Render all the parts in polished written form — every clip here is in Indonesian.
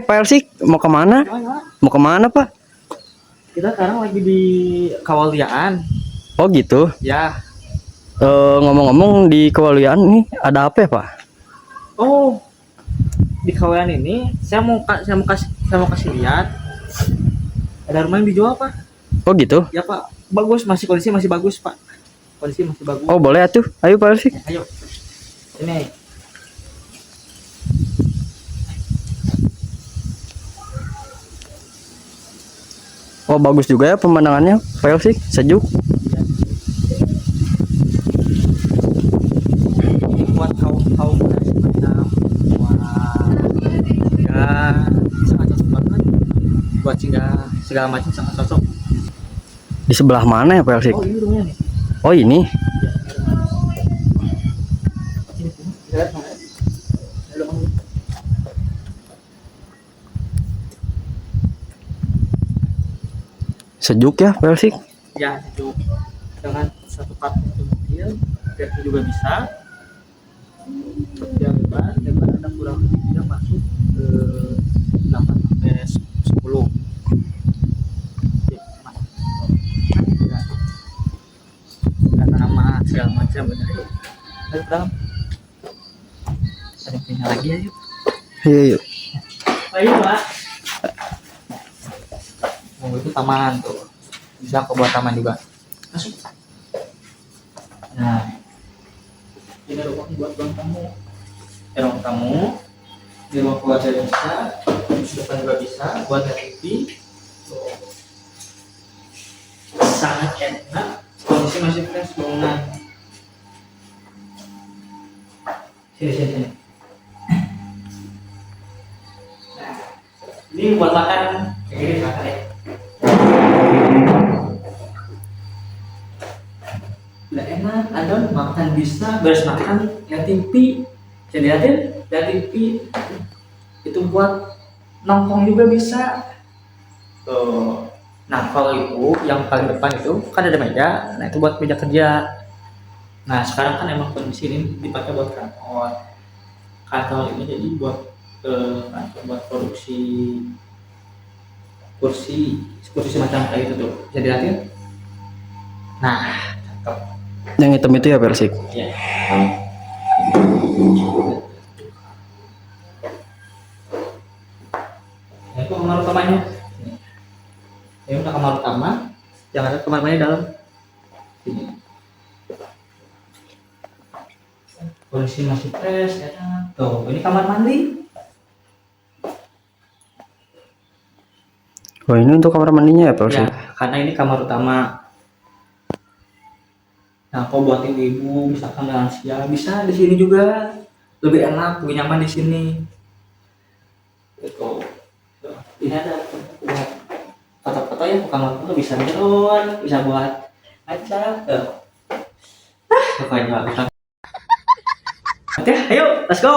Pak Elsik, mau kemana? Mau kemana, Pak? Kita sekarang lagi di Kawaliaan. Oh gitu. Ya. Ngomong-ngomong di Kewalian nih ada apa ya, Pak? Oh, di Kawaliaan ini saya mau kasih lihat. Ada rumah yang dijual, Pak. Oh gitu. Ya, Pak. Bagus, kondisi masih bagus, Pak. Kondisi masih bagus. Oh boleh atuh. Ayo Pak Elsik. Ayo. Ini. Oh bagus juga ya pemandangannya, Pak Elsik. Sejuk. Buat kaum macam ya sangat cocok banget buat segala macam, sangat cocok. Di sebelah mana ya, Pak Elsik? Oh, ini rumahnya nih. Oh ini. Ini pun lihat mana? Ada rumah. Sejuk ya, Pak Elsik. Ya, sejuk. Dengan satu part mobil dan juga bisa yang lebar ada kurang lebih dia masuk ke 8 sampai 10. Ya, ada nama segala macam benar. Ayo dalam. Ada yang punya lagi ayo. Iya yuk. Ayo Pak. Oh, itu taman tuh. Bisa kok buat taman juga. Masuk. Nah, ini ruang buat ruang tamu. Ruang tamu. Di ruang keluarga bisa, di depan juga bisa, buat TV. Tuh. Sangat enak. Kondisi masih fresh bangunan. Sini. Nah, ini buat makan. Kayak gini makan ya. Udah enak, ada makan bisa, beres makan, lihat TV, bisa dilihatin, lihat TV, itu buat nongkrong juga bisa. Tuh. Nah kalau itu yang paling depan itu kan ada meja, nah itu buat meja kerja. Nah sekarang kan emang kondisi ini dipakai buat kantor ini jadi buat kantor buat produksi kursi macam kayak gitu tuh, bisa dilihatin. Nah cakep. Yang hitam itu ya, Pak Elsik. Ya. Nah, itu kamar utamanya. Ini udah kamar utama. Yang ada kamar mandi dalam. Sini. Kondisi masih fresh, enak. Tuh, ini kamar mandi. Oh ini untuk kamar mandinya ya, Pak Elsik. Ya, karena ini kamar utama. Nah, kalau buat ibu-ibu, misalkan lansia, bisa di sini juga. Lebih enak, lebih nyaman di sini. Gitu. Ini ada buat foto-foto ya, kamar foto bisa drone, bisa buat acara. Pokoknya bisa. Oke, ayo, let's go.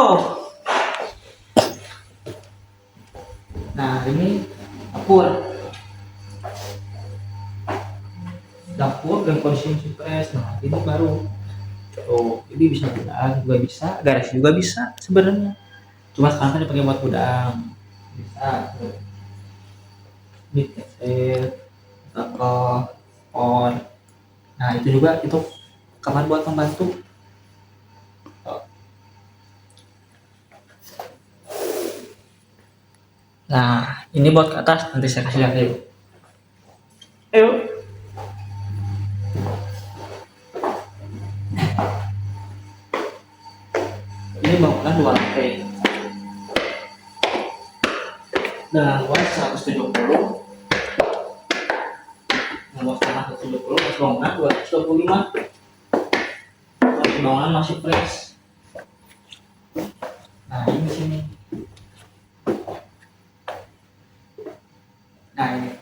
Nah, ini dapur dan kondisi fresh. Nah ini baru tuh, ini bisa gudang juga bisa, garasi juga bisa sebenarnya, cuma sekarang kan dipakai buat gudang. Bisa tuh ini kaset toko on. Nah itu juga itu kamar buat pembantu. Tuh. Nah ini buat ke atas, nanti saya kasih lihat dulu. Ayo. Ini bangunan 2 lantai. Nah, luas 170. Luas tanah 170, luas bangunan 225. Bangunan masih fresh. Nah, ini di sini. Nah,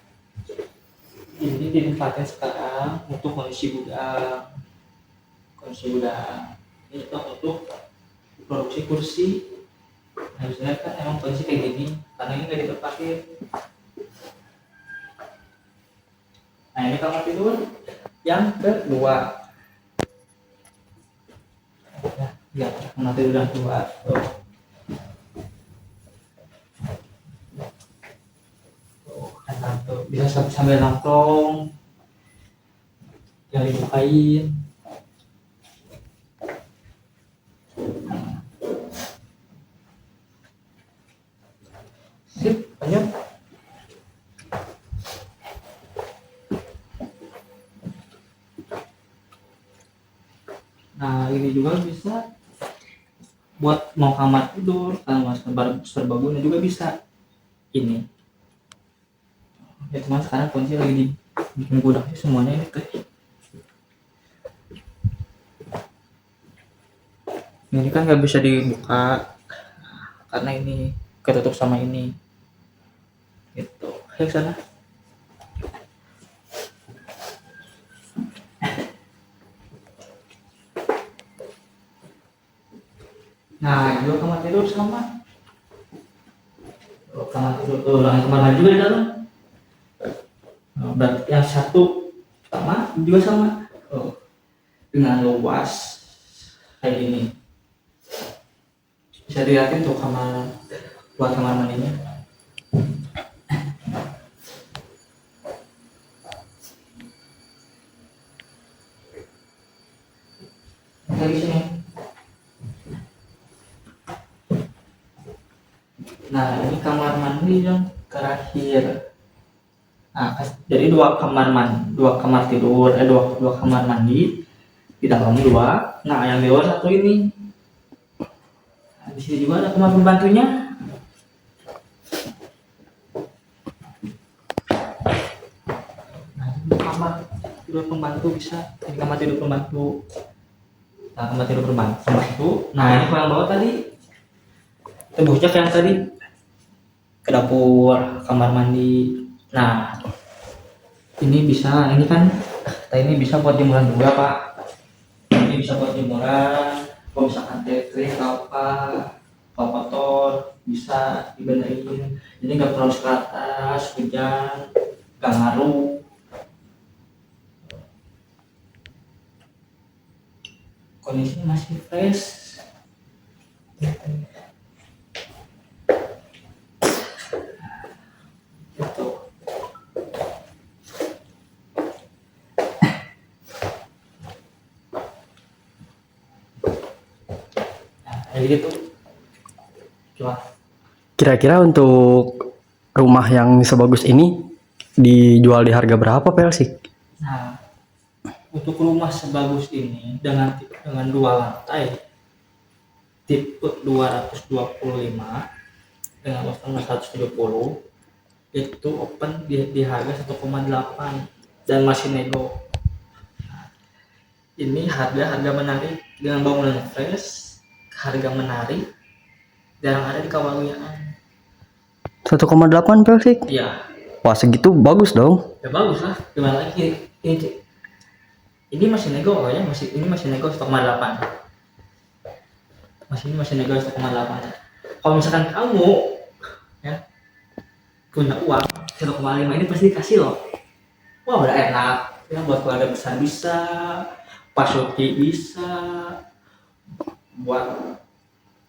ini dimanfaatkan sekarang untuk kondisi gudang. Ini untuk produksi kursi. Nah misalnya kan emang kondisi kayak gini karena ini nggak ditempatin. Nah ini kamar tidur yang kedua. Ya kamar tidur yang kedua. Tuh. tuh bisa sambil nongkrong, yang dibukain. Sip, lanjut. Nah ini juga bisa buat mau kamar tidur, kalau mas serbaguna juga bisa ini. Ya cuman sekarang kunci lagi bikin gudang semuanya ini teh. Ini kan nggak bisa dibuka karena ini ketutup sama ini. Gitu. Ayo sana. Nah, juga kamar tidur sama. Oh, kamar tidur tuh, kamar mandi juga di dalam. Oh, berarti yang satu sama juga sama. Oh, dengan luas kayak gini. Bisa dilihatin tuh kamar buat kamar mandinya. Lagi sini. Nah ini kamar mandi yang terakhir. Nah jadi dua kamar tidur, dua kamar mandi di dalam dua. Nah yang di luar satu ini. Nah, di sini juga ada kamar pembantunya. Nah ini kamar tidur pembantu bisa. Ini kamar tidur pembantu. Nah kamar tidur pembantu. Nah ini yang bawah tadi. Tembusnya kayak yang tadi. Ke dapur, kamar mandi. Nah, ini bisa, ini kan, ini bisa buat jemuran juga pak. Ini bisa buat jemuran, kalau misalkan tetek, apa kotor, bisa dibenerin. Jadi nggak perlu ke atas, hujan, nggak ngaruh. Kondisinya masih fresh. Jadi gitu. Coba. Kira-kira untuk rumah yang sebagus ini dijual di harga berapa Pelsi? Nah, untuk rumah sebagus ini dengan dua lantai tipe 225 dengan luas tanah 170 itu open di harga 1,8 dan masih nego. Nah, ini harga menarik dengan bangunan fresh. Harga menarik jarang ada di Kawawian. 1,8 Pelsi? Iya. Wah segitu bagus dong. Ya bagus lah. Gimana lagi? Ini masih nego ya, ini masih nego 1,8. Masih nego 1,8. Kalau misalkan kamu ya punya uang 1,5 ini pasti dikasih loh. Wah udah enak. Ya buat keluarga besar bisa, pasuki bisa, buat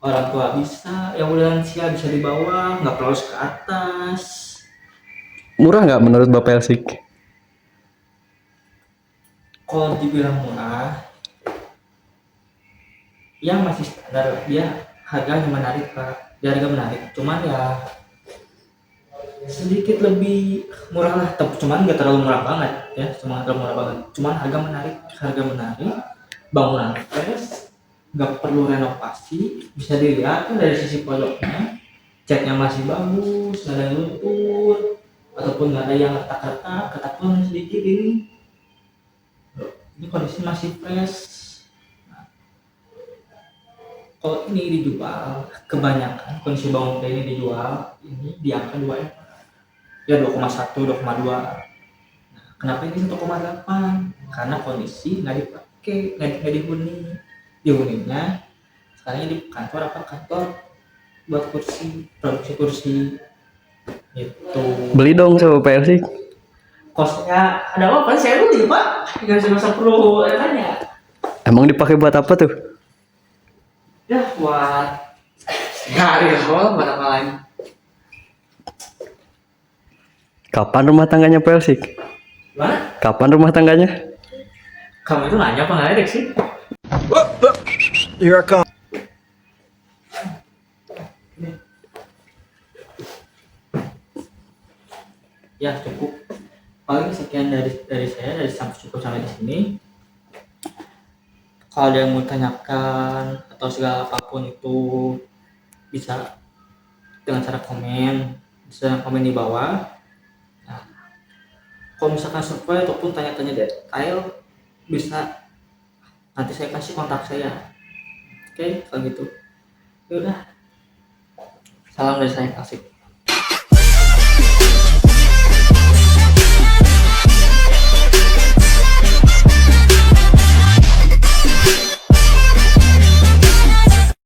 orang tua bisa, yang udah lansia bisa di bawah, nggak perlu ke atas. Murah nggak menurut Bapak Pelsi? Kalau dibilang murah, yang masih standar, dia harganya menarik pak, dia harga menarik. Cuman ya sedikit lebih murah lah, cuman nggak terlalu murah banget ya, cuman harga menarik, bangunan fresh, nggak perlu renovasi, bisa dilihat kan dari sisi pojoknya, catnya masih bagus, nggak ada yang luntur ataupun nggak ada yang retak pun sedikit ini kondisi masih fresh. Nah, kalau ini dijual kebanyakan kondisi bangunan kayak ini dijual ini di angka 2 ya 2,1 2,2. Nah, kenapa ini 1,8? Karena kondisi nggak dipakai, nggak dihuninya sekarang di kantor buat kursi, produksi kursi itu. Beli dong sama Pelsi. Kosnya ada apa saya beli pak, nggak usah perlu tanya. Emang dipakai buat apa tuh? Ya buat hari buat apa lagi. Kapan rumah tangganya Pak Elsik? Gimana? Kapan rumah tangganya? Kamu itu nanya apa ngeledek sih? Here I come. Ya cukup. Paling sekian dari saya, dari cukup sampai di sini. Kalau ada yang mau tanyakan atau segala apapun itu bisa dengan cara komen di bawah. Nah, kalau misalkan survei ataupun tanya-tanya detail bisa nanti saya kasih kontak saya. Oke, kalau gitu. Ya udah. Salam dari saya, Asik.